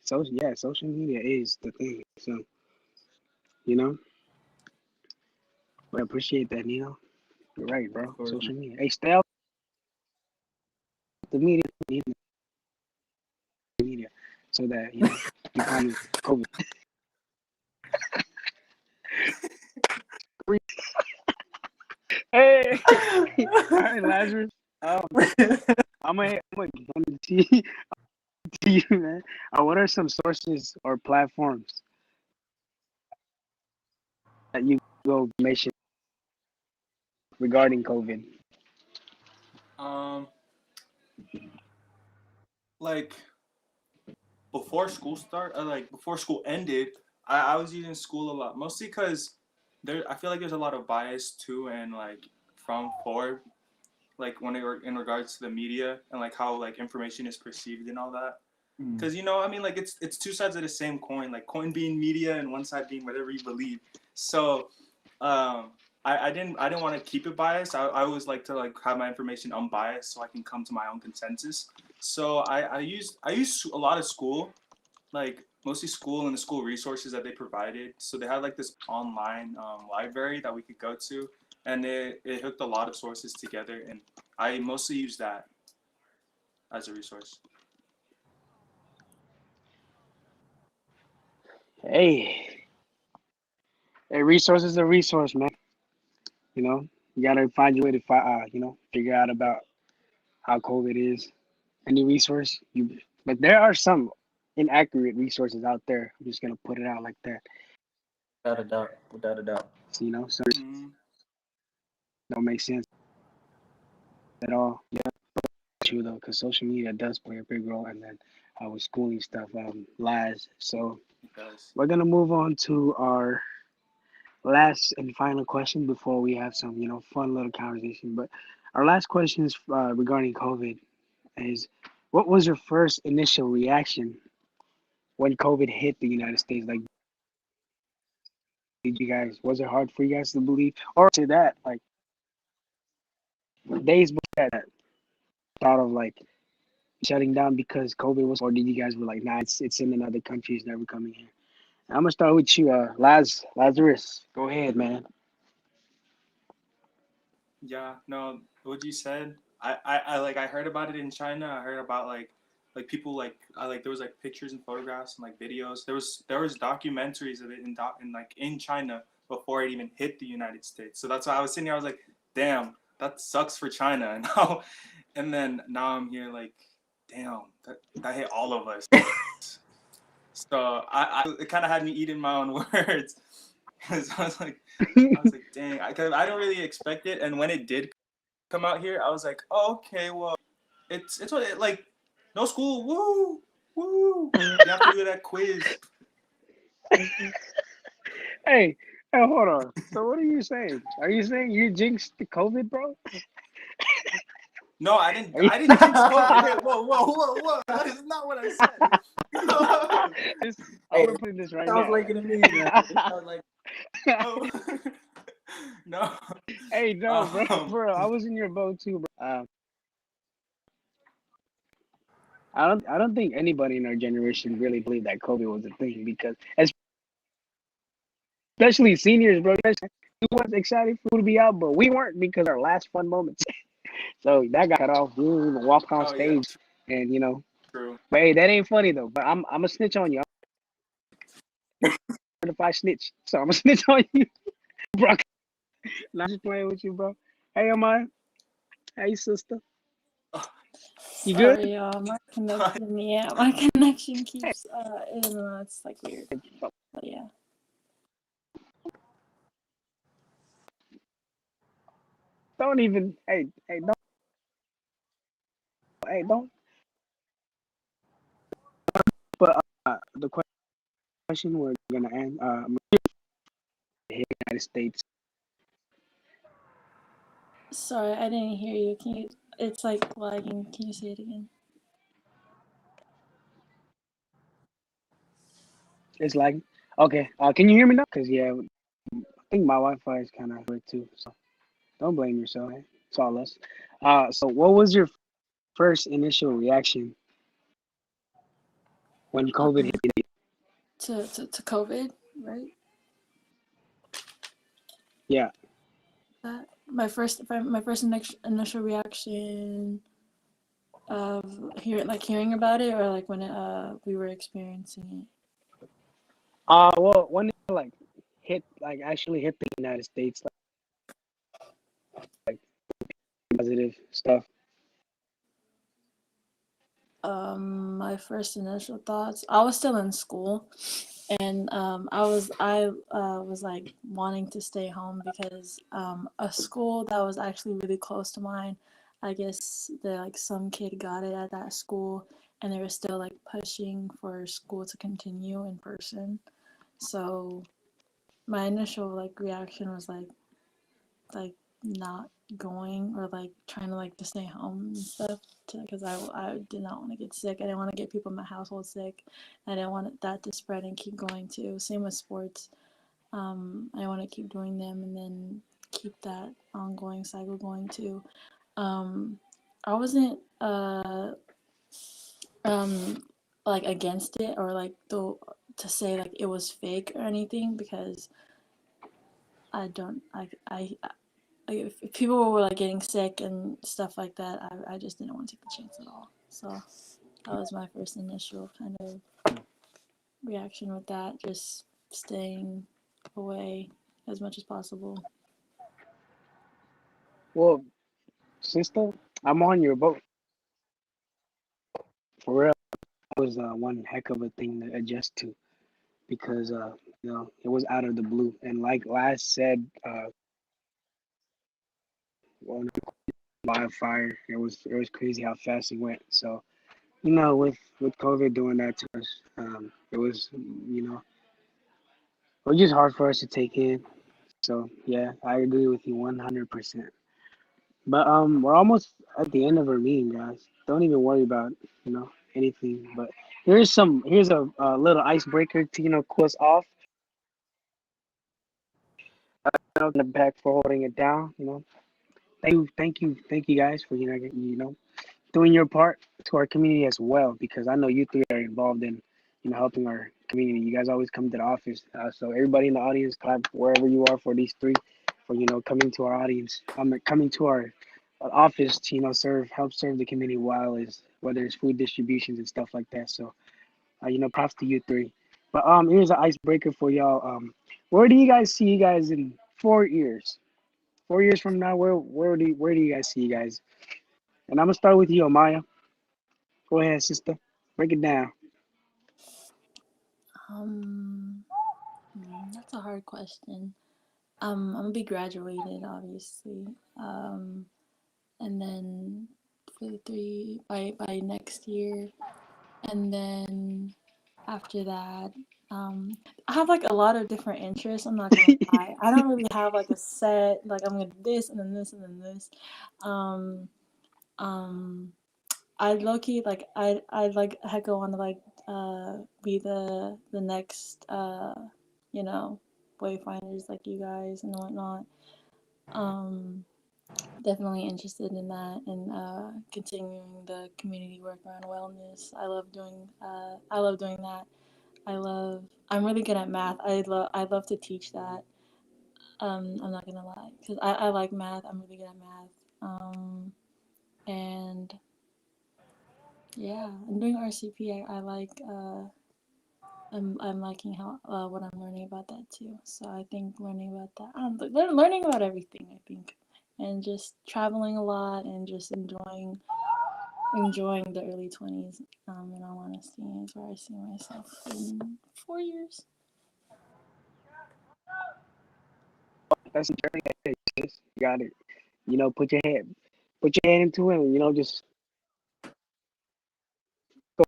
So yeah, social media is the thing. So you know, but I appreciate that. You're right, Of bro. course, man. Social media. Hey, stay out the media, so that you find COVID. Hey, all right, Lazarus. Um, I'm gonna to you, man. What are some sources or platforms that you go information regarding COVID? um, like before school ended, I was using school a lot, mostly because I feel like there's a lot of bias too, and like from for like when it in regards to the media and like how like information is perceived and all that. Mm. Because I mean, like it's two sides of the same coin. Like coin being media and one side being whatever you believe. So, um, I didn't want to keep it biased. I always like to like have my information unbiased so I can come to my own consensus. So I used a lot of school, like mostly school and the school resources that they provided. So they had like this online library that we could go to, and it hooked a lot of sources together, and I mostly use that as a resource. Hey, a resource is a resource, man. You gotta find your way to figure out about how COVID is. Any resource but there are some inaccurate resources out there. I'm just gonna put it out like that. Without a doubt. Without a doubt. So Mm-hmm. don't make sense at all. Yeah, true though, because social media does play a big role, and then with schooling stuff, lies. So It does. we're gonna move on to our last and final question before we have some, fun little conversation. But our last question is regarding COVID is, what was your first initial reaction when COVID hit the United States? Like, did you guys, was it hard for you guys to believe? Or to that, like, days before that, thought of like shutting down because COVID was, or did you guys were like, nah, it's in another country, it's never coming here? I'm gonna start with you, Lazarus. Go ahead, man. Yeah, no, what you said, I like I heard about it in China. I heard about like people like I like there was like pictures and photographs and like videos. There was documentaries of it in like in China before it even hit the United States. So that's why I was sitting here. I was like, damn, that sucks for China. And now, and then now I'm here like, damn, that hit all of us. So I it kind of had me eating my own words. 'Cause I was like, dang, cause I don't really expect it, and when it did come out here, I was like, oh, okay, well, it's what it like, no school, woo, woo. You have to do that quiz. Hey, hey, hold on. So what are you saying? Are you saying you jinxed the COVID, bro? No, I didn't. Are you... I didn't jinx COVID. Hey, whoa, whoa, whoa, whoa. That is not what I said. I'm Hey, gonna put this right sounds now. like it to me, man. It sounds like Oh. No. Hey, no, bro, Um, bro, I was in your boat too, bro. I don't think anybody in our generation really believed that COVID was a thing because, especially seniors, bro, we was excited for it to be out, but we weren't because our last fun moments. So that got cut off. We didn't even walk on oh yeah, stage, and true. But hey, that ain't funny though. But I'm a snitch on you. I'm a certified snitch, so I'm a snitch on you, bro. Not just playing with you, bro. Hey, am I? Hey, sister. You good? Sorry, my connection. Yeah, my connection keeps. I don't know. It's like weird. But yeah. Don't even. Hey, don't. Hey, don't. But the question we're gonna end. The United States Sorry, I didn't hear you. Can you? It's like lagging. Can you say it again? is like okay. Can you hear me now? Cause yeah, I think my Wi-Fi is kind of weird too. So don't blame yourself. Hey. It's all us. So what was your first initial reaction when COVID Um, hit? to COVID, right? Yeah. That my first initial reaction of hearing about it, or like when we were experiencing Well, when it like actually hit the United States, like positive stuff. it. My first initial thoughts. I was still in school, and I was like wanting to stay home because a school that was actually really close to mine, I guess some kid got it at that school, and they were still like pushing for school to continue in person. So my initial like reaction was like not going, or like trying to like to stay home and stuff, because I did not want to get sick. I didn't want to get people in my household sick. I didn't want that to spread and keep going too. Same with sports. I want to keep doing them and then keep that ongoing cycle going too. um I wasn't um like against it, or like to say like it was fake or anything, because I don't like, if people were like getting sick and stuff like that, I just didn't want to take the chance at all. So that was my first initial kind of reaction with that, just staying away as much as possible. Well, sister, I'm on your boat for real. That was one heck of a thing to adjust to because it was out of the blue, and like last said, well, wildfire. It was crazy how fast it went. So with COVID doing that to us, it was it was just hard for us to take in. So yeah, I agree with you 100%. But we're almost at the end of our meeting, guys. Don't even worry about anything. But here's a little icebreaker to cool us off. The back for holding it down. Thank you guys for doing your part to our community as well, because I know you three are involved in helping our community. You guys always come to the office, so everybody in the audience, clap wherever you are for these three for coming to our audience. Coming to our office to help serve the community, while is whether it's food distributions and stuff like that. So props to you three. But here's an icebreaker for y'all. Where do you guys see you guys in 4 years? 4 years from now, where do you guys see you guys? And I'm gonna start with you, Amaya. Go ahead, sister. Break it down. Um, that's a hard question. I'm gonna be graduated, obviously. And then for the three by next year, and then after that, I have like a lot of different interests. I'm not gonna lie. I don't really have like a set like I'm gonna do this and then this and then this. Um, um, I'd low key like I'd like heck want to like be the next you know wayfinders like you guys and whatnot. Um, Definitely interested in that and continuing the community work around wellness. I love doing that. I'm really good at math. I love to teach that. I'm not gonna lie because I like math. I'm really good at math. And yeah, and doing RCP, I like I'm liking how what I'm learning about that too. So I think learning about that, learning about everything. I think, and just traveling a lot and just enjoying the early 20s. In all honesty, is where I see myself in 4 years. That's a journey ahead, sis. You got it. Put your head into it, and just go.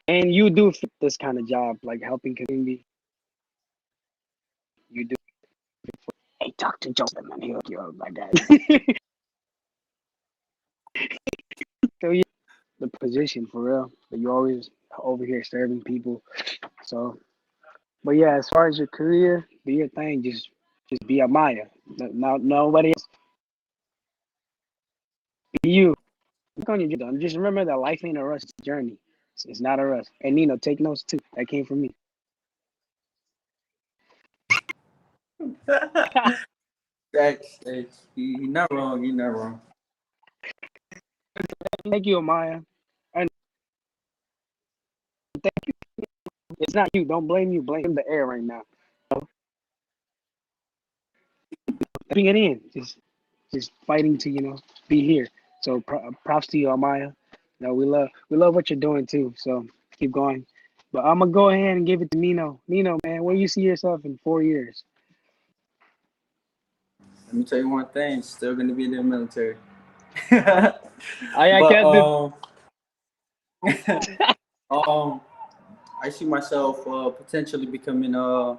And you do fit this kind of job, like helping community. You do. Hey, talk to Joseph, man. He'll hook you up like that. So yeah, the position for real. But you always over here serving people. So, but yeah, as far as your career, do your thing. Just be a Maya. No, nobody else. Be you. Work on your job. Just remember that life ain't a rush. It's a journey. It's not a rush. And Nino, take notes too. That came from me. That's you not wrong. You're not wrong. Thank you, Amaya. And it's not you. Don't blame you. Blame the air right now. Bring it in. Just fighting to be here. So props to you, Amaya. We love what you're doing too. So keep going. But I'm gonna go ahead and give it to Nino. Nino, man, where you see yourself in 4 years? Let me tell you one thing. Still gonna be in the military. I but can't do. um, I see myself potentially becoming a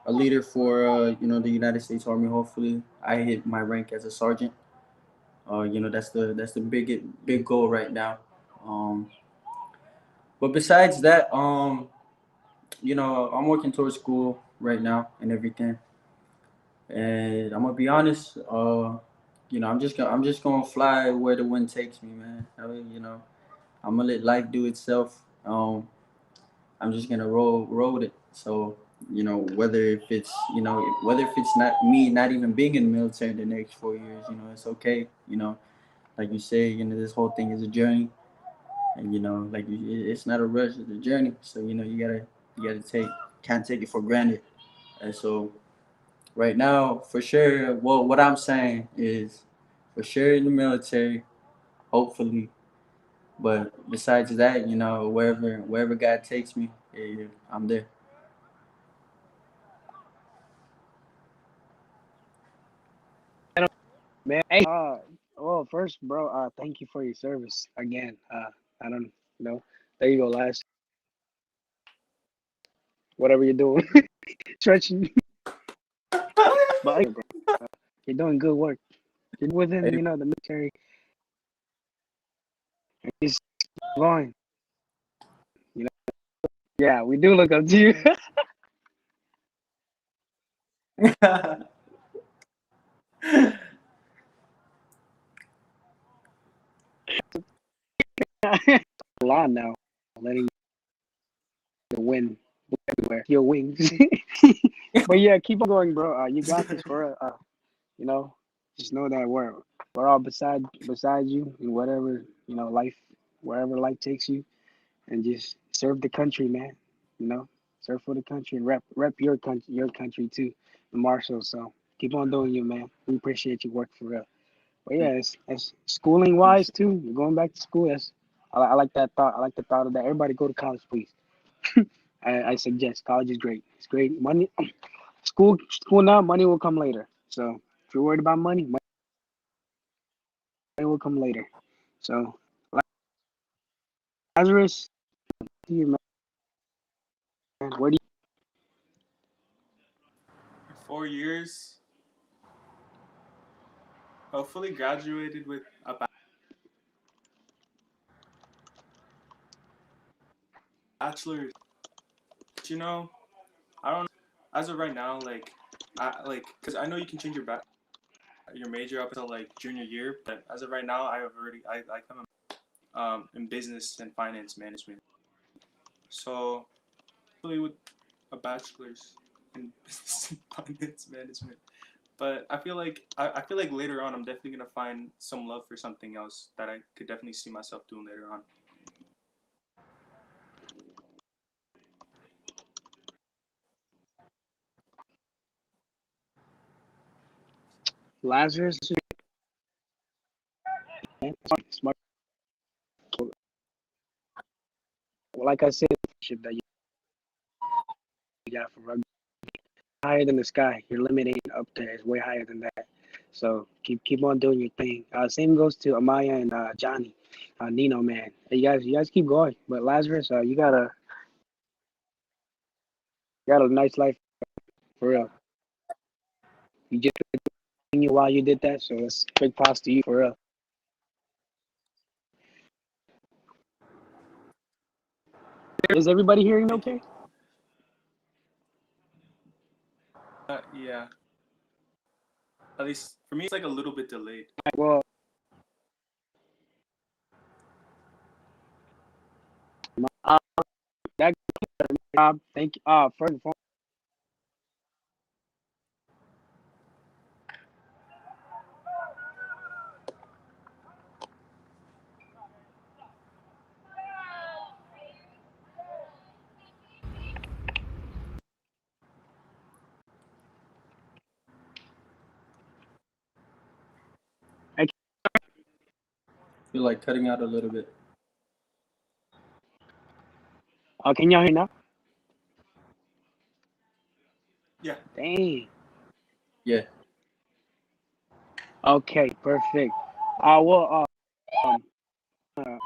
leader for the United States Army. Hopefully, I hit my rank as a sergeant. That's the big goal right now. Um, but besides that, I'm working towards school right now and everything. And I'm gonna be honest, I'm just gonna fly where the wind takes me, man. I mean, I'm gonna let life do itself. I'm just gonna roll with it. So whether if it's not me not even being in the military in the next 4 years, it's okay. Like you say, this whole thing is a journey, and it's not a rush; it's a journey. So you gotta can't take it for granted. And so right now, for sure, well, what I'm saying is, for sure in the military, hopefully. But besides that, wherever God takes me, yeah, I'm there. Man, hey, well, first, bro, thank you for your service again. I don't know. There you go, last. whatever you're doing, stretching. But bro, you're doing good work. You're within, Hey, the military. And just keep going. You know, yeah, we do look up to you. A lot now, letting the wind everywhere. Your wings. But yeah, keep on going, bro. You got this, for you know, just know that we're all beside you in whatever life, wherever life takes you, and just serve the country, man. You know, serve for the country and rep your country too, the Marshals. So keep on doing you, man. We appreciate your work for real. But yeah, it's schooling wise appreciate too. You're going back to school. I like that thought. I like the thought of that. Everybody go to college, please. I suggest college is great. It's great. Money, school now. Money will come later. So if you're worried about money, money will come later. So Lazarus, you man, where do 4 years, hopefully graduated with a bachelor's. You know, I don't know. As of right now, like because I know you can change your major up until like junior year, but as of right now, I come in business and finance management. So hopefully with a bachelor's in business and finance management. But I feel like later on I'm definitely gonna find some love for something else that I could definitely see myself doing later on. Lazarus? Man, smart. Like I said, that you got for rugby higher than the sky. Your limit ain't up there. It's way higher than that. So keep on doing your thing. Same goes to Amaya and Johnny, Nino, man. Hey, you guys keep going. But Lazarus, you got a nice life for real. You just continue while you did that. So it's big props to you for real. Is everybody hearing me Thank you. okay? Yeah. At least for me, it's like a little bit delayed. Well, uh, that job. Thank you. First and foremost, feel like cutting out a little bit. can y'all hear now? Yeah. Dang. Yeah. Okay, perfect. Well, uh,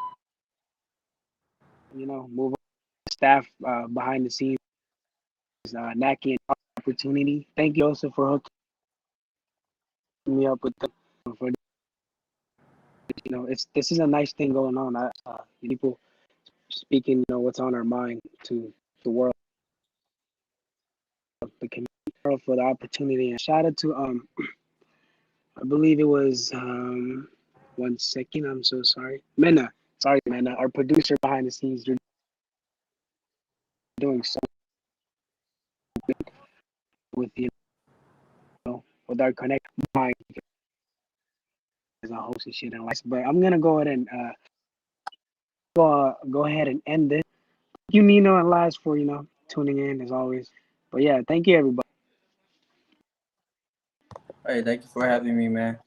move on. Staff behind the scenes, Naki and opportunity. Thank you also for hooking me up with them. For it's this is a nice thing going on. People speaking, what's on our mind to the world, the community, for the opportunity. And shout out to I believe it was 1 second. I'm so sorry, Mena. Sorry, Mena, our producer behind the scenes. You're doing so with with our connect mind as a host and shit and like. But I'm gonna go ahead and go ahead and end this. Thank you, Nino and Laz, for tuning in as always. But yeah, thank you everybody. Hey, thank you for having me, man.